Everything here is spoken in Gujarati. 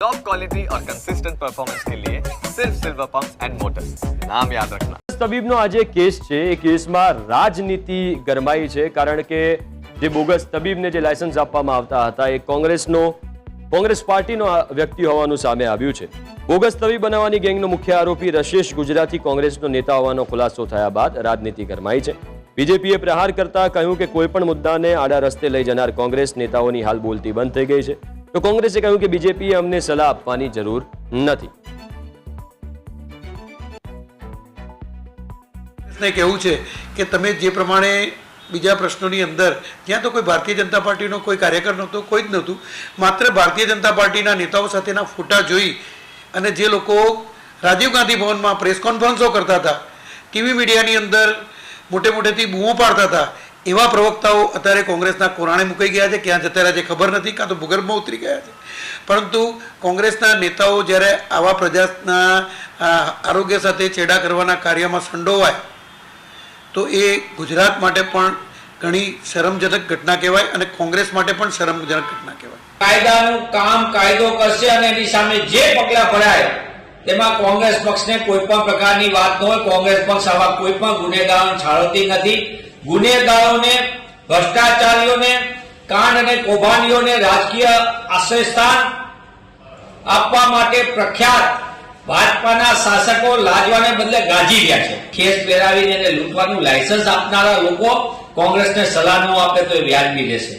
टॉप क्वालिटी और कंसिस्टेंट परफॉर्मेंस के लिए सिर्फ सिल्वर पंप्स एंड मोटर्स, नाम याद रखना। તબીબનો આજે કેસ છે એ કેસમાં રાજનીતિ ગરમાઈ છે કારણ કે જે બોગસ તબીબને જે લાયસન્સ આપવામાં આવતા હતા એ કોંગ્રેસ પાર્ટીનો વ્યક્તિ હોવાનું સામે આવ્યું છે। બોગસ તબીબ બનાવવાની ગેંગનો મુખ્ય આરોપી રશેશ ગુજરાતી કોંગ્રેસનો નેતા હોવાનો ખુલાસો થયા બાદ રાજનીતિ ગરમાઈ છે। બીજેપીએ પ્રહાર કરતા કહ્યું કે કોઈ પણ મુદ્દાને આડા રસ્તે લઈ જનાર કોંગ્રેસ નેતાઓની હાલ બોલતી બંધ થઈ ગઈ છે। તો કોંગ્રેસે કહ્યું કે બીજેપીએ અમને સલાહ આપવાની જરૂર નથી। ને કહેવું છે કે તમે જે પ્રમાણે બીજા પ્રશ્નોની અંદર જ્યાં તો કોઈ ભારતીય જનતા પાર્ટીનો કોઈ કાર્યકર નહોતો, કોઈ જ નહોતું, માત્ર ભારતીય જનતા પાર્ટીના નેતાઓ સાથેના ફોટા જોઈ અને જે લોકો રાજીવ ગાંધી ભવનમાં પ્રેસ કોન્ફરન્સો કરતા હતા, ટીવી મીડિયાની અંદર મોટે મોટેથી બૂમો પાડતા હતા, એવા પ્રવક્તાઓ અત્યારે કોંગ્રેસના કોરાણે મુકાઈ ગયા છે। ક્યાં જતા રહ્યા છે ખબર નથી, કાં તો ભૂગર્ભમાં ઉતરી ગયા છે। પરંતુ કોંગ્રેસના નેતાઓ જ્યારે આવા પ્રજાના આરોગ્ય સાથે ચેડા કરવાના કાર્યમાં સંડોવાય તો એ ગુજરાત માટે પણ ઘણી શરમજનક ઘટના કહેવાય અને કોંગ્રેસ માટે પણ શરમજનક ઘટના કહેવાય। કાયદાનું કામ કાયદો કરશે અને એની સામે જે પગલાં ભરાય તેમાં કોંગ્રેસ પક્ષને કોઈ પણ પ્રકારની વાત ન હોય। કોંગ્રેસ પક્ષ આવા કોઈ પણ ગુનેગારોને છાળવતી નથી। ગુનેગારોને, ભ્રષ્ટાચારીઓને, કાંડ અને કૌભાંડીઓને રાજકીય આશ્રયસ્થાન આપવા માટે પ્રખ્યાત ભાજપાના શાસકો લાજવાને બદલે ગાજી રહ્યા છે। ખેસ પહેરાવીને એને લૂંટવાનું લાયસન્સ આપનારા લોકો કોંગ્રેસને સલાહ ન આપે તો એ વ્યાજબી રહેશે।